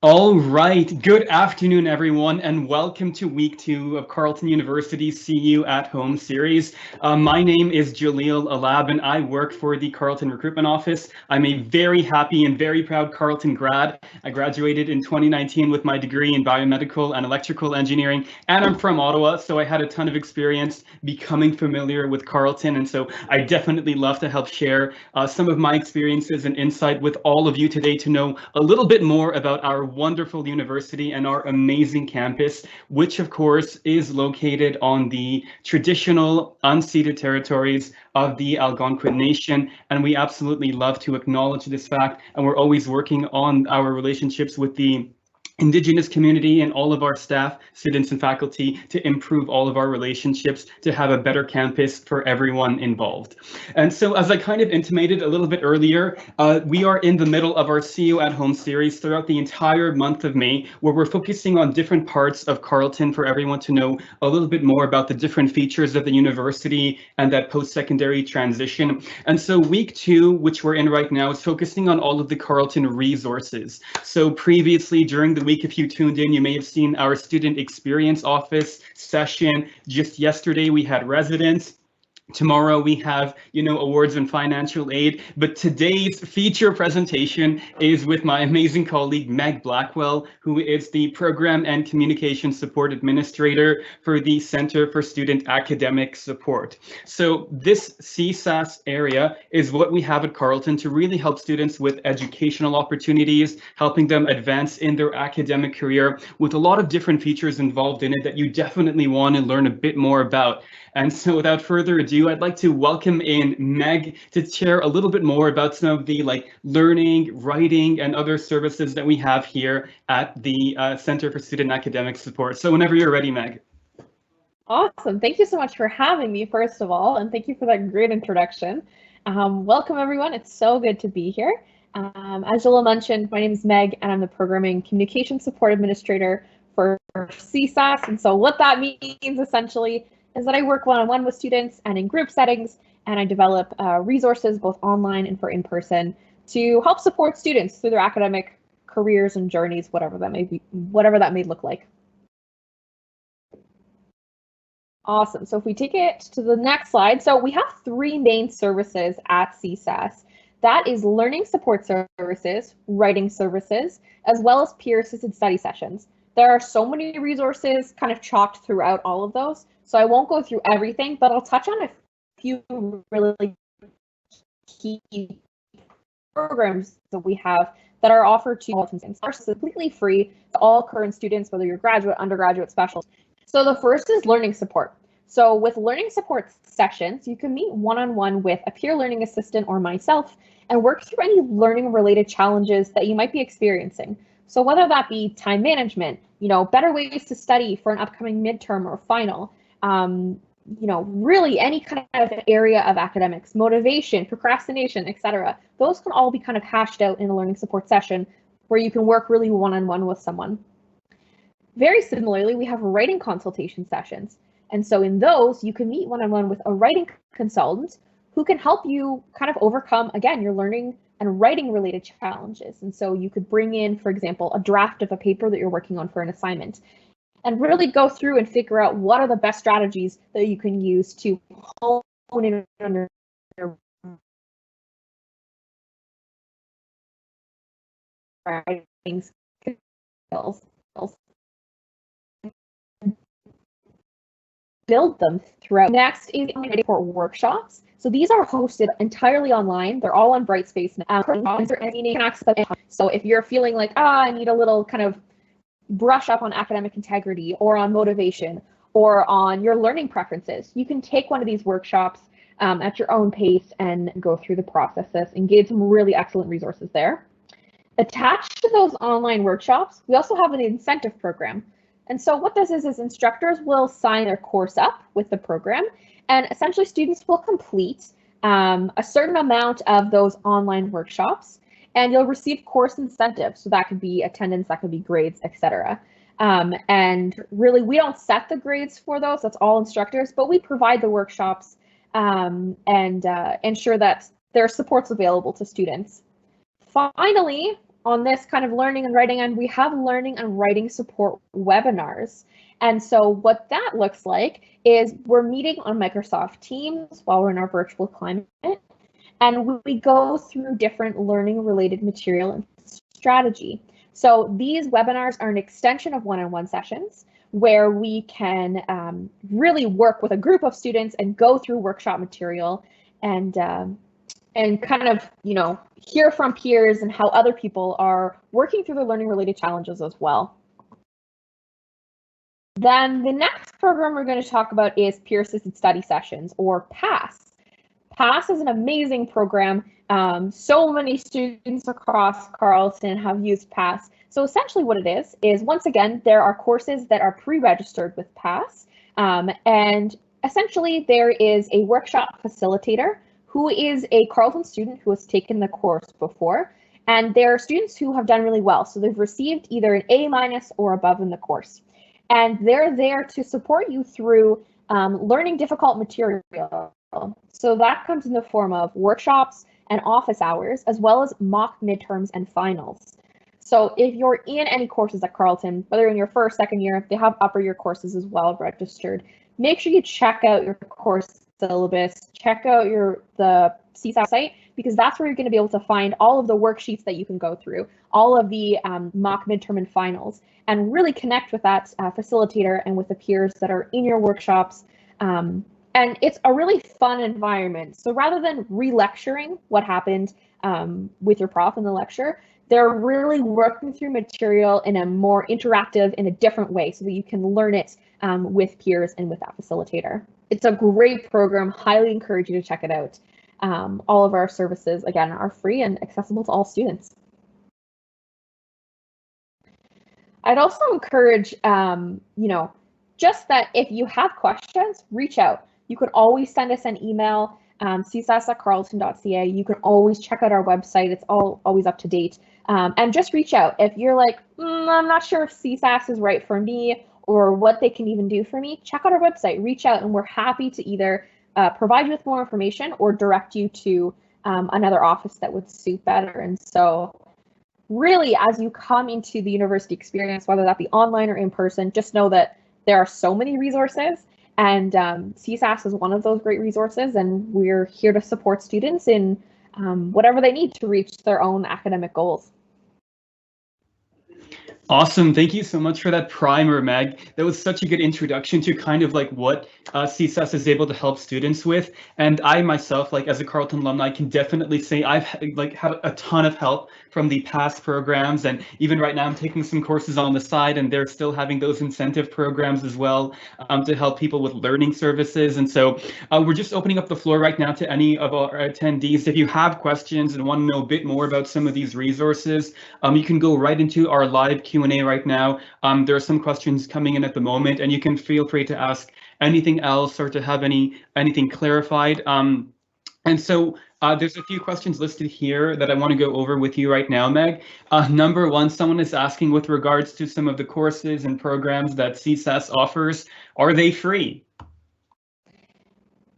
All right. Good afternoon, everyone, and welcome to week 2 of Carleton University's See You at Home series. My name is Jaleel Alab, and I work for the Carleton Recruitment Office. I'm a very happy and very proud Carleton grad. I graduated in 2019 with my degree in biomedical and electrical engineering, and I'm from Ottawa, so I had a ton of experience becoming familiar with Carleton, and so I definitely love to help share some of my experiences and insight with all of you today to know a little bit more about our wonderful university and our amazing campus, which of course is located on the traditional unceded territories of the Algonquin Nation. And we absolutely love to acknowledge this fact. And we're always working on our relationships with the Indigenous community and all of our staff, students, and faculty to improve all of our relationships to have a better campus for everyone involved. And so, as I kind of intimated a little bit earlier, we are in the middle of our See You at Home series throughout the entire month of May, where we're focusing on different parts of Carleton for everyone to know a little bit more about the different features of the university and that post-secondary transition. And so week 2, which we're in right now, is focusing on all of the Carleton resources. So previously, during the week, if you tuned in, you may have seen our student experience office session. Just yesterday, we had residents. Tomorrow we have, awards and financial aid, but today's feature presentation is with my amazing colleague, Meg Blackwell, who is the Program and Communication Support Administrator for the Center for Student Academic Support. So this CSAS area is what we have at Carleton to really help students with educational opportunities, helping them advance in their academic career with a lot of different features involved in it that you definitely want to learn a bit more about. And so without further ado, I'd like to welcome in Meg to share a little bit more about some of the learning, writing, and other services that we have here at the Center for Student Academic Support. So whenever you're ready, Meg. Awesome. Thank you so much for having me, first of all, and thank you for that great introduction. Welcome, everyone. It's so good to be here. As Jilla mentioned, my name is Meg, and I'm the Programming Communication Support Administrator for CSAS. And so what that means, essentially, is that I work one-on-one with students and in group settings, and I develop resources both online and for in-person to help support students through their academic careers and journeys, whatever that may look like. Awesome. So if we take it to the next slide, so we have 3 main services at CSAS. That is learning support services, writing services, as well as peer-assisted study sessions. There are so many resources kind of chalked throughout all of those. So I won't go through everything, but I'll touch on a few really key programs that we have that are offered to all students. Are completely free to all current students, whether you're graduate, undergraduate, specialist. So the first is learning support. So with learning support sessions, you can meet one-on-one with a peer learning assistant or myself and work through any learning related challenges that you might be experiencing. So whether that be time management, better ways to study for an upcoming midterm or final, really any kind of area of academics, motivation, procrastination, etc. Those can all be kind of hashed out in a learning support session where you can work really one-on-one with someone. Very similarly, we have writing consultation sessions. And so in those, you can meet one-on-one with a writing consultant who can help you kind of overcome, again, your learning and writing related challenges. And so you could bring in, for example, a draft of a paper that you're working on for an assignment and really go through and figure out what are the best strategies that you can use to hone in on your writing skills. Build them throughout. Next is support workshops. So these are hosted entirely online. They're all on Brightspace now. So if you're feeling like, I need a little kind of brush up on academic integrity or on motivation or on your learning preferences, you can take one of these workshops at your own pace and go through the processes and get some really excellent resources there. Attached to those online workshops, we also have an incentive program. And so what this is instructors will sign their course up with the program, and essentially students will complete a certain amount of those online workshops, and you'll receive course incentives. So that could be attendance, that could be grades, etc. And really, we don't set the grades for those. That's all instructors, but we provide the workshops and ensure that there are supports available to students. Finally, on this kind of learning and writing end, we have learning and writing support webinars. And so what that looks like is we're meeting on Microsoft Teams while we're in our virtual climate, and we go through different learning related material and strategy. So these webinars are an extension of one-on-one sessions where we can really work with a group of students and go through workshop material and kind of, hear from peers and how other people are working through the learning related challenges as well. Then the next program we're going to talk about is Peer Assisted Study Sessions, or PASS. PASS is an amazing program. So many students across Carleton have used PASS. So essentially what it is once again, there are courses that are pre-registered with PASS. And essentially there is a workshop facilitator who is a Carleton student who has taken the course before. And there are students who have done really well. So they've received either an A- or above in the course. And they're there to support you through learning difficult material. So that comes in the form of workshops and office hours, as well as mock midterms and finals. So if you're in any courses at Carleton, whether in your first, second year, they have upper year courses as well registered, make sure you check out your course syllabus, check out the CSAS site, because that's where you're going to be able to find all of the worksheets that you can go through, all of the mock midterm and finals, and really connect with that facilitator and with the peers that are in your workshops. And it's a really fun environment. So rather than re-lecturing what happened with your prof in the lecture, they're really working through material in a more interactive, in a different way, so that you can learn it with peers and with that facilitator. It's a great program. Highly encourage you to check it out. All of our services, again, are free and accessible to all students. I'd also encourage, just that if you have questions, reach out. You could always send us an email, csas@carleton.ca. You can always check out our website. It's always up to date. And just reach out. If you're like, I'm not sure if CSAS is right for me or what they can even do for me, check out our website, reach out, and we're happy to either provide you with more information or direct you to another office that would suit better. And so really, as you come into the university experience, whether that be online or in person, just know that there are so many resources, and CSAS is one of those great resources, and we're here to support students in whatever they need to reach their own academic goals. Awesome. Thank you so much for that primer, Meg. That was such a good introduction to kind of like what CSAS is able to help students with. And I myself, like as a Carleton alumni, can definitely say I've had a ton of help from the past programs. And even right now I'm taking some courses on the side, and they're still having those incentive programs as well to help people with learning services. And so we're just opening up the floor right now to any of our attendees. If you have questions and want to know a bit more about some of these resources, you can go right into our live Q&A right now. There are some questions coming in at the moment, and you can feel free to ask anything else or to have anything clarified. And so there's a few questions listed here that I want to go over with you right now, Meg. Number one, someone is asking with regards to some of the courses and programs that CSAS offers, are they free?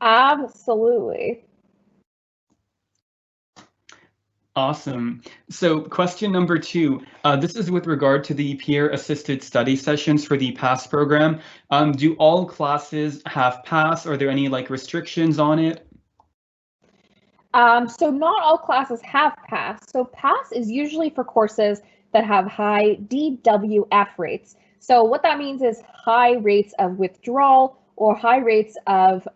Absolutely. Awesome. So question number two, this is with regard to the peer assisted study sessions for the PASS program. Do all classes have PASS? Are there any like restrictions on it? So not all classes have PASS. So PASS is usually for courses that have high DWF rates. So what that means is high rates of withdrawal or high rates of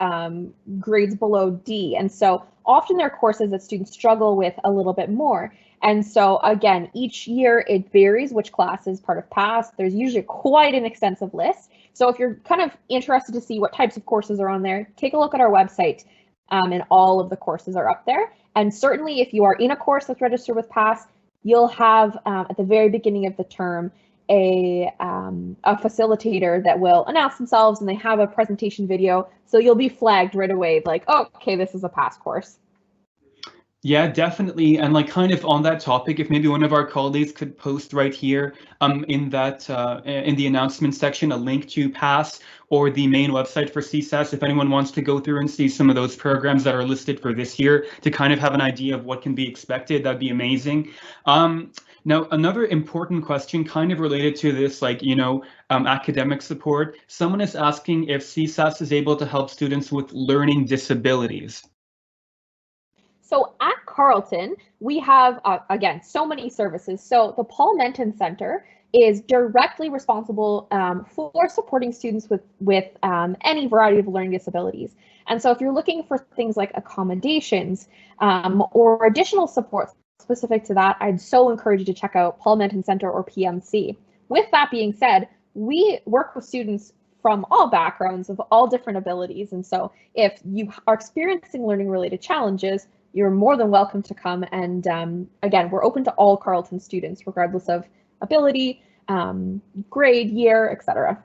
grades below D. And so often there are courses that students struggle with a little bit more. And so again, each year it varies which class is part of PASS. There's usually quite an extensive list. So if you're kind of interested to see what types of courses are on there, take a look at our website. And all of the courses are up there. And certainly if you are in a course that's registered with PASS, you'll have at the very beginning of the term a facilitator that will announce themselves, and they have a presentation video. So you'll be flagged right away like, oh, okay, this is a PASS course. Yeah, definitely. And like kind of on that topic, if maybe one of our colleagues could post right here in that in the announcement section a link to PASS or the main website for CSAS if anyone wants to go through and see some of those programs that are listed for this year to kind of have an idea of what can be expected, that'd be amazing. Um, Now, another important question kind of related to this, like, academic support. Someone is asking if CSAS is able to help students with learning disabilities. So at Carleton, we have, again, so many services. So the Paul Menton Center is directly responsible for supporting students with any variety of learning disabilities. And so if you're looking for things like accommodations or additional support specific to that, I'd so encourage you to check out Paul Menton Center or PMC. With that being said, we work with students from all backgrounds of all different abilities. And so if you are experiencing learning related challenges, you're more than welcome to come. And again, we're open to all Carleton students, regardless of ability, grade, year, etc.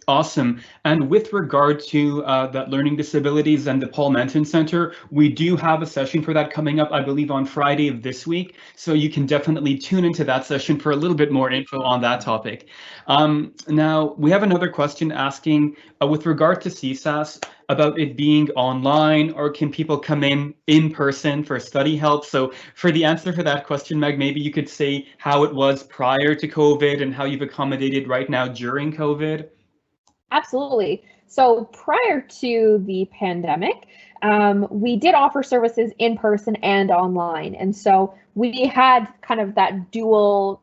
Awesome. And with regard to that learning disabilities and the Paul Menton Center, we do have a session for that coming up, I believe, on Friday of this week. So you can definitely tune into that session for a little bit more info on that topic. Now, we have another question asking, with regard to CSAS, about it being online, or can people come in person for study help? So for the answer for that question, Meg, maybe you could say how it was prior to COVID and how you've accommodated right now during COVID. Absolutely. So prior to the pandemic, we did offer services in person and online. And so we had kind of that dual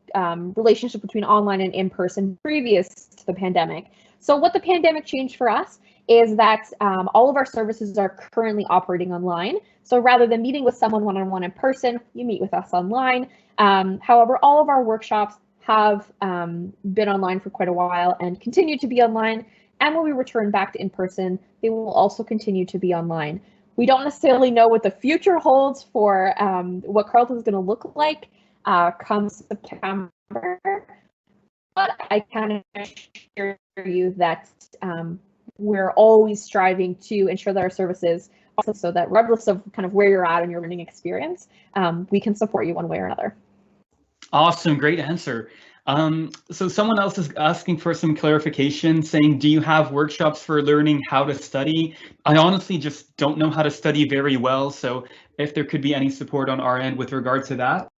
relationship between online and in person previous to the pandemic. So what the pandemic changed for us is that all of our services are currently operating online. So rather than meeting with someone one-on-one in person, you meet with us online. However, all of our workshops have been online for quite a while and continue to be online. And when we return back to in-person, they will also continue to be online. We don't necessarily know what the future holds for what Carleton is going to look like come September, but I can assure you that we're always striving to ensure that our services, also so that regardless of kind of where you're at in your learning experience, we can support you one way or another. Awesome, great answer. So someone else is asking for some clarification, saying, do you have workshops for learning how to study? I honestly just don't know how to study very well, so if there could be any support on our end with regard to that.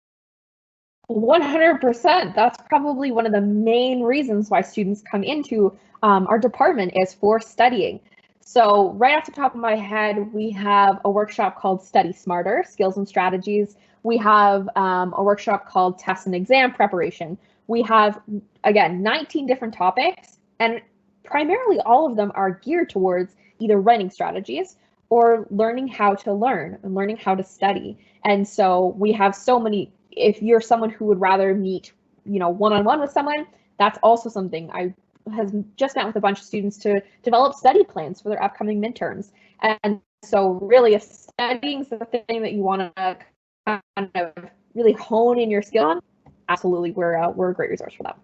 100%. That's probably one of the main reasons why students come into our department is for studying. So right off the top of my head, we have a workshop called Study Smarter, Skills and Strategies. We have a workshop called Test and Exam Preparation. We have, again, 19 different topics, and primarily all of them are geared towards either writing strategies or learning how to learn and learning how to study. And so we have so many. If you're someone who would rather meet, one-on-one with someone, that's also something. I has just met with a bunch of students to develop study plans for their upcoming midterms. And so really, if studying is the thing that you want to kind of really hone in your skill on, absolutely, we're a great resource for that.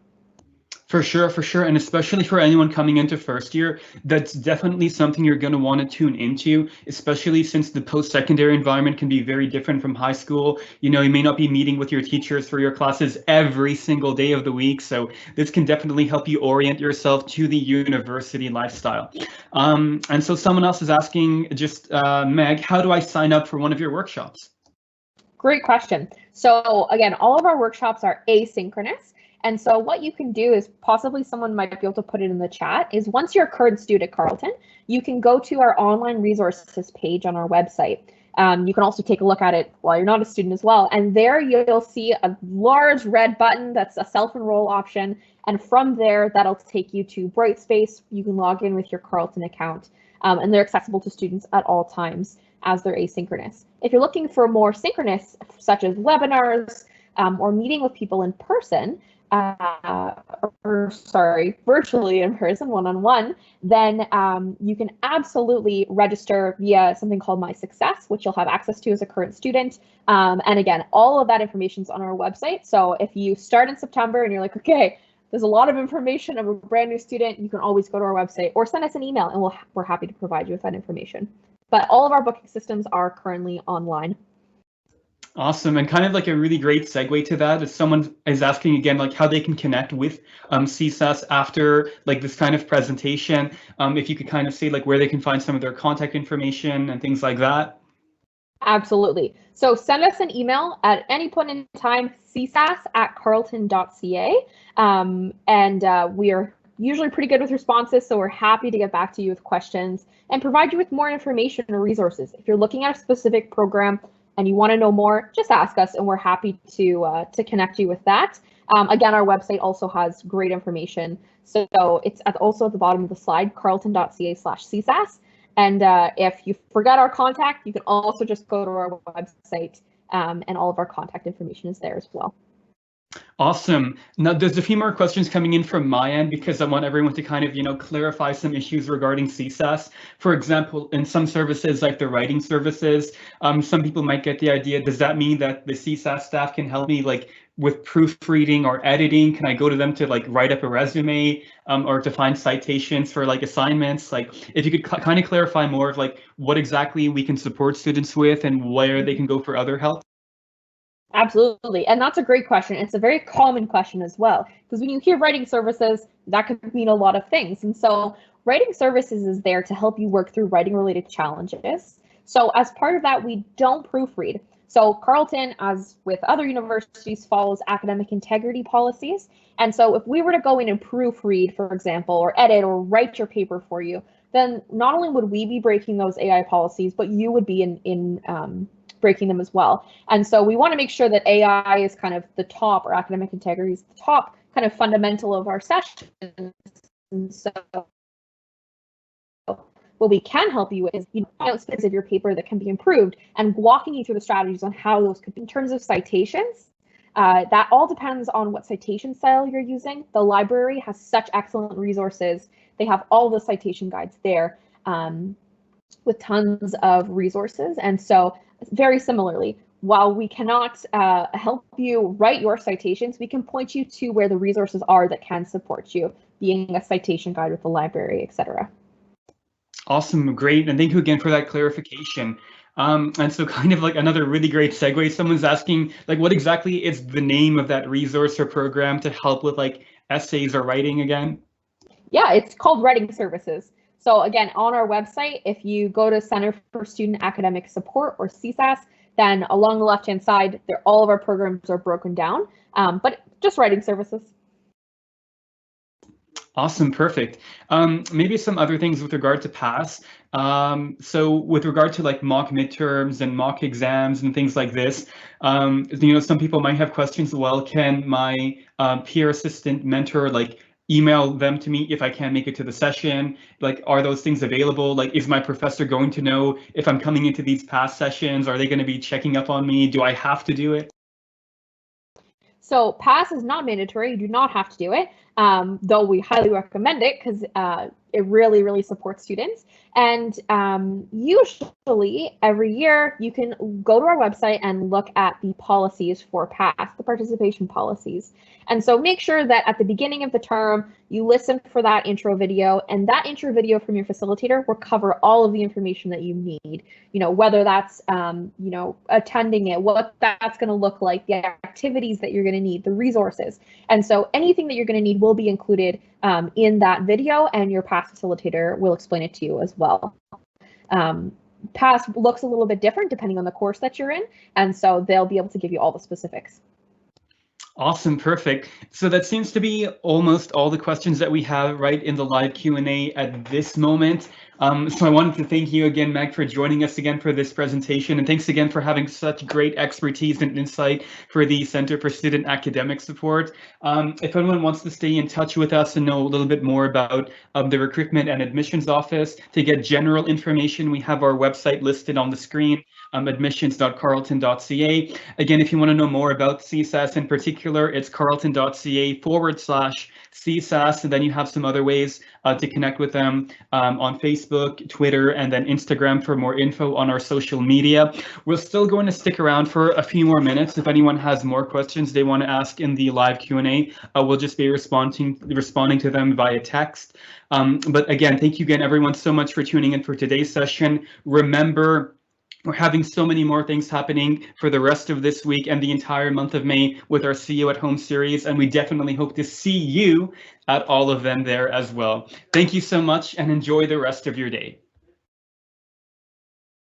For sure. And especially for anyone coming into first year, that's definitely something you're going to want to tune into, especially since the post-secondary environment can be very different from high school. You may not be meeting with your teachers for your classes every single day of the week. So this can definitely help you orient yourself to the university lifestyle. And so someone else is asking, just Meg, how do I sign up for one of your workshops? Great question. So again, all of our workshops are asynchronous. And so what you can do is possibly someone might be able to put it in the chat is once you're a current student at Carleton, you can go to our online resources page on our website. You can also take a look at it while you're not a student as well. And there you'll see a large red button that's a self-enroll option. And from there, that'll take you to Brightspace. You can log in with your Carleton account. And they're accessible to students at all times as they're asynchronous. If you're looking for more synchronous, such as webinars or meeting with people in person, virtually in person, one-on-one, then you can absolutely register via something called My Success, which you'll have access to as a current student. And again, all of that information is on our website. So if you start in September and you're like, okay, there's a lot of information, I'm a brand new student, you can always go to our website or send us an email and we're happy to provide you with that information. But all of our booking systems are currently online. Awesome. And kind of like a really great segue to that, if someone is asking again, like how they can connect with CSAS after like this kind of presentation, if you could kind of say like where they can find some of their contact information and things like that. Absolutely. So send us an email at any point in time, csas@carleton.ca. We are usually pretty good with responses, so we're happy to get back to you with questions and provide you with more information or resources. If you're looking at a specific program and you want to know more, just ask us and we're happy to connect you with that. Again, our website also has great information. So it's also at the bottom of the slide, carleton.ca/CSAS. And if you forgot our contact, you can also just go to our website and all of our contact information is there as well. Awesome. Now, there's a few more questions coming in from my end because I want everyone to kind of, clarify some issues regarding CSAS. For example, in some services like the writing services, some people might get the idea, does that mean that the CSAS staff can help me like with proofreading or editing? Can I go to them to like write up a resume or to find citations for like assignments? Like if you could kind of clarify more of like what exactly we can support students with and where they can go for other help. Absolutely. And that's a great question. It's a very common question as well, because when you hear writing services, that could mean a lot of things. And so writing services is there to help you work through writing related challenges. So as part of that, we don't proofread. So Carleton, as with other universities, follows academic integrity policies. And so if we were to go in and proofread, for example, or edit or write your paper for you, then not only would we be breaking those AI policies, but you would be in breaking them as well. And so we want to make sure that AI is kind of the top, or academic integrity is the top kind of fundamental of our sessions. And so what we can help you with is aspects of your paper that can be improved and walking you through the strategies on how those could be. In terms of citations, that all depends on what citation style you're using. The library has such excellent resources. They have all the citation guides there with tons of resources. And so very similarly, while we cannot help you write your citations, we can point you to where the resources are that can support you, being a citation guide with the library, etc. Awesome, great, and thank you again for that clarification. And so kind of like another really great segue, someone's asking like what exactly is the name of that resource or program to help with like essays or writing again? Yeah, it's called Writing Services. So again, on our website, if you go to Center for Student Academic Support, or CSAS, then along the left-hand side, all of our programs are broken down, but just Writing Services. Awesome, perfect. Maybe some other things with regard to PASS. So with regard to like mock midterms and mock exams and things like this, some people might have questions. Well, can my peer assistant mentor like email them to me if I can't make it to the session? Like, are those things available? Like, is my professor going to know if I'm coming into these PASS sessions? Are they going to be checking up on me? Do I have to do it? So PASS is not mandatory. You do not have to do it, though we highly recommend it because it really, really supports students. And usually every year you can go to our website and look at the policies for PASS, the participation policies. And so make sure that at the beginning of the term, you listen for that intro video, and that intro video from your facilitator will cover all of the information that you need, whether that's, attending it, what that's going to look like, the activities that you're going to need, the resources. And so anything that you're going to need will be included in that video, and your PASS facilitator will explain it to you as well. PASS looks a little bit different depending on the course that you're in, and so they'll be able to give you all the specifics. Awesome, perfect. So that seems to be almost all the questions that we have right in the live Q&A at this moment. So I wanted to thank you again, Meg, for joining us again for this presentation. And thanks again for having such great expertise and insight for the Center for Student Academic Support. If anyone wants to stay in touch with us and know a little bit more about the Recruitment and Admissions Office, to get general information, we have our website listed on the screen, admissions.carleton.ca. Again, if you want to know more about CSAS in particular, it's carleton.ca/CSAS, and then you have some other ways to connect with them on Facebook, Twitter, and then Instagram for more info on our social media. We're still going to stick around for a few more minutes. If anyone has more questions they want to ask in the live Q&A, we'll just be responding to them via text. But again, thank you again, everyone, so much for tuning in for today's session. Remember, we're having so many more things happening for the rest of this week and the entire month of May with our See You at Home series, and we definitely hope to see you at all of them there as well. Thank you so much and enjoy the rest of your day.